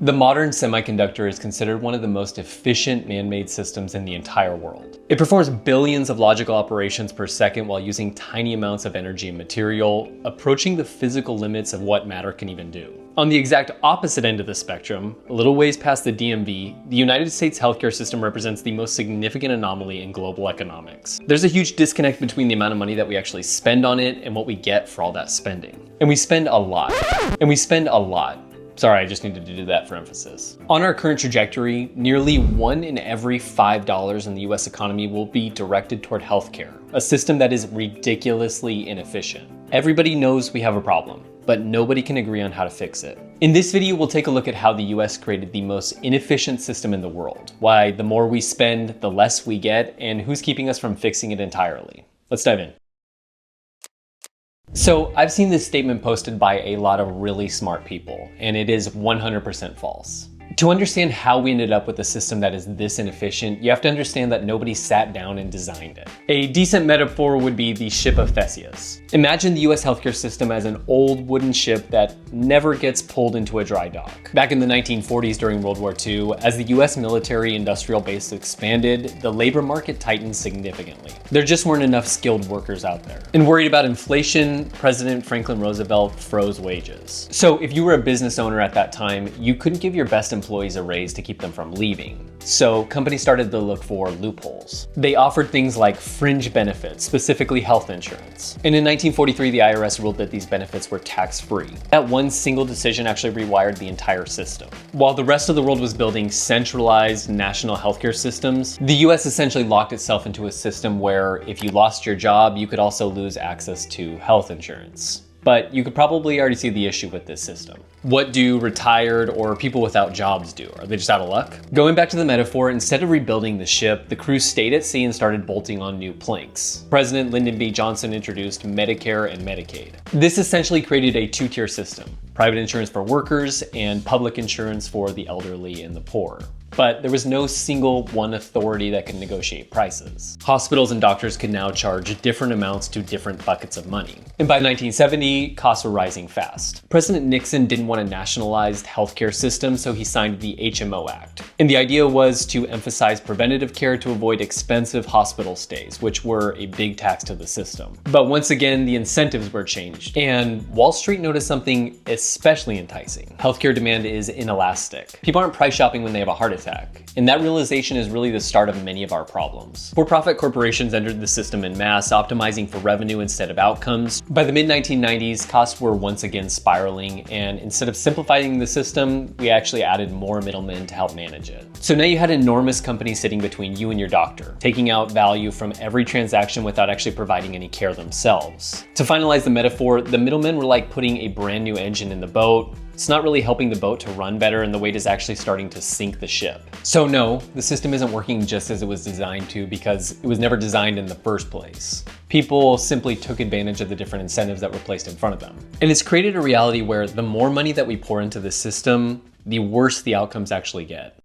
The modern semiconductor is considered one of the most efficient man-made systems in the entire world. It performs billions of logical operations per second while using tiny amounts of energy and material, approaching the physical limits of what matter can even do. On the exact opposite end of the spectrum, a little ways past the DMV, the United States healthcare system represents the most significant anomaly in global economics. There's a huge disconnect between the amount of money that we actually spend on it and what we get for all that spending. And we spend a lot. Sorry, I just needed to do that for emphasis. On our current trajectory, nearly 1 in every $5 in the US economy will be directed toward healthcare, a system that is ridiculously inefficient. Everybody knows we have a problem, but nobody can agree on how to fix it. In this video, we'll take a look at how the US created the most inefficient system in the world, why the more we spend, the less we get, and who's keeping us from fixing it entirely. Let's dive in. So I've seen this statement posted by a lot of really smart people, and it is 100% false. To understand how we ended up with a system that is this inefficient, you have to understand that nobody sat down and designed it. A decent metaphor would be the ship of Theseus. Imagine the US healthcare system as an old wooden ship that never gets pulled into a dry dock. Back in the 1940s during World War II, as the US military industrial base expanded, the labor market tightened significantly. There just weren't enough skilled workers out there. And worried about inflation, President Franklin Roosevelt froze wages. So if you were a business owner at that time, you couldn't give your best employees a raise to keep them from leaving. So companies started to look for loopholes. They offered things like fringe benefits, specifically health insurance. And in 1943, the IRS ruled that these benefits were tax-free. That one single decision actually rewired the entire system. While the rest of the world was building centralized national healthcare systems, the US essentially locked itself into a system where if you lost your job, you could also lose access to health insurance. But you could probably already see the issue with this system. What do retired or people without jobs do? Are they just out of luck? Going back to the metaphor, instead of rebuilding the ship, the crew stayed at sea and started bolting on new planks. President Lyndon B. Johnson introduced Medicare and Medicaid. This essentially created a two-tier system: private insurance for workers and public insurance for the elderly and the poor. But there was no single one authority that could negotiate prices. Hospitals and doctors could now charge different amounts to different buckets of money. And by 1970, costs were rising fast. President Nixon didn't want a nationalized healthcare system, so he signed the HMO Act. And the idea was to emphasize preventative care to avoid expensive hospital stays, which were a big tax to the system. But once again, the incentives were changed. And Wall Street noticed something especially enticing. Healthcare demand is inelastic. People aren't price shopping when they have a heart attack. And that realization is really the start of many of our problems. For-profit corporations entered the system en masse, optimizing for revenue instead of outcomes. By the mid-1990s, costs were once again spiraling, and instead of simplifying the system, we actually added more middlemen to help manage it. So now you had enormous companies sitting between you and your doctor, taking out value from every transaction without actually providing any care themselves. To finalize the metaphor, the middlemen were like putting a brand new engine in the boat. It's not really helping the boat to run better, and the weight is actually starting to sink the ship. So no, the system isn't working just as it was designed to because it was never designed in the first place. People simply took advantage of the different incentives that were placed in front of them. And it's created a reality where the more money that we pour into the system, the worse the outcomes actually get.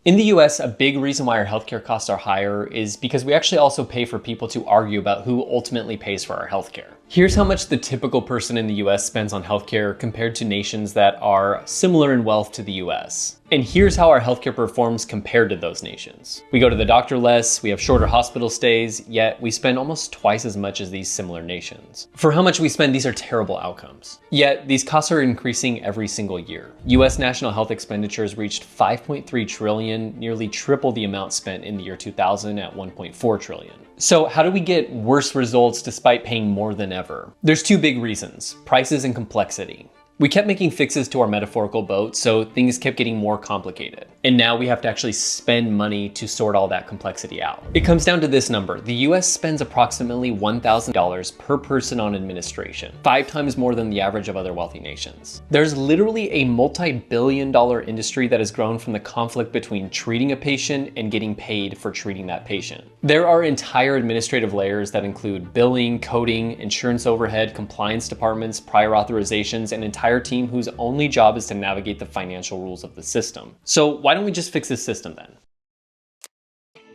In the US, a big reason why our healthcare costs are higher is because we actually also pay for people to argue about who ultimately pays for our healthcare. Here's how much the typical person in the US spends on healthcare compared to nations that are similar in wealth to the US. And here's how our healthcare performs compared to those nations. We go to the doctor less, we have shorter hospital stays, yet we spend almost twice as much as these similar nations. For how much we spend, these are terrible outcomes. Yet these costs are increasing every single year. US national health expenditures reached $5.3 trillion, nearly triple the amount spent in the year 2000 at $1.4 trillion. So how do we get worse results despite paying more than ever? There's two big reasons: prices and complexity. We kept making fixes to our metaphorical boat, so things kept getting more complicated. And now we have to actually spend money to sort all that complexity out. It comes down to this number. The US spends approximately $1,000 per person on administration, 5 times more than the average of other wealthy nations. There's literally a multi-billion-dollar industry that has grown from the conflict between treating a patient and getting paid for treating that patient. There are entire administrative layers that include billing, coding, insurance overhead, compliance departments, prior authorizations, and entire team whose only job is to navigate the financial rules of the system. So why don't we just fix this system then?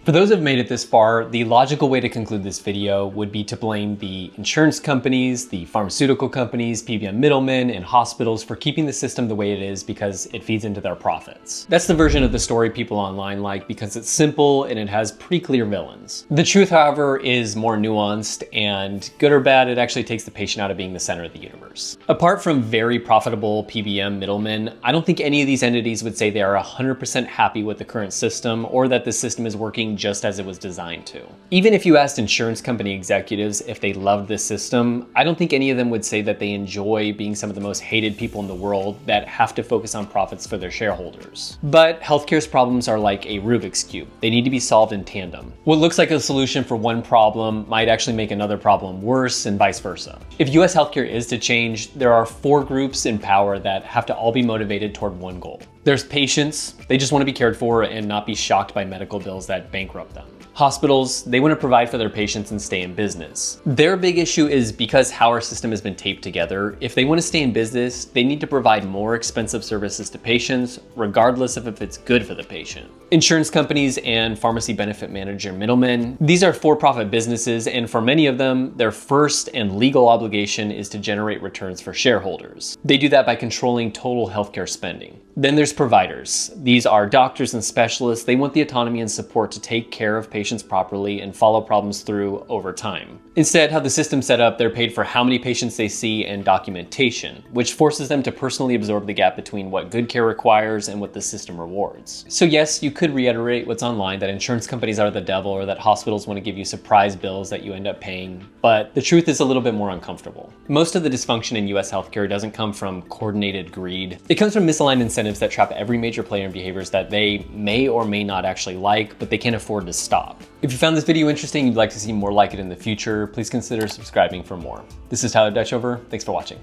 For those who have made it this far, the logical way to conclude this video would be to blame the insurance companies, the pharmaceutical companies, PBM middlemen, and hospitals for keeping the system the way it is because it feeds into their profits. That's the version of the story people online like because it's simple and it has pretty clear villains. The truth, however, is more nuanced, and good or bad, it actually takes the patient out of being the center of the universe. Apart from very profitable PBM middlemen, I don't think any of these entities would say they are 100% happy with the current system or that the system is working just as it was designed to. Even if you asked insurance company executives if they loved this system, I don't think any of them would say that they enjoy being some of the most hated people in the world that have to focus on profits for their shareholders. But healthcare's problems are like a Rubik's Cube. They need to be solved in tandem. What looks like a solution for one problem might actually make another problem worse, and vice versa. If US healthcare is to change, there are 4 groups in power that have to all be motivated toward one goal. There's patients. They just want to be cared for and not be shocked by medical bills that bankrupt them. Hospitals, they want to provide for their patients and stay in business. Their big issue is because how our system has been taped together, if they want to stay in business, they need to provide more expensive services to patients, regardless of if it's good for the patient. Insurance companies and pharmacy benefit manager middlemen, these are for-profit businesses, and for many of them, their first and legal obligation is to generate returns for shareholders. They do that by controlling total healthcare spending. Then there's providers. These are doctors and specialists. They want the autonomy and support to take care of patients properly and follow problems through over time. Instead, how the system's set up, they're paid for how many patients they see and documentation, which forces them to personally absorb the gap between what good care requires and what the system rewards. So yes, you could reiterate what's online, that insurance companies are the devil or that hospitals want to give you surprise bills that you end up paying, but the truth is a little bit more uncomfortable. Most of the dysfunction in US healthcare doesn't come from coordinated greed. It comes from misaligned incentives that trap every major player in behaviors that they may or may not actually like, but they can't afford to stop. If you found this video interesting and you'd like to see more like it in the future, please consider subscribing for more. This is Tyler Dutchover. Thanks for watching.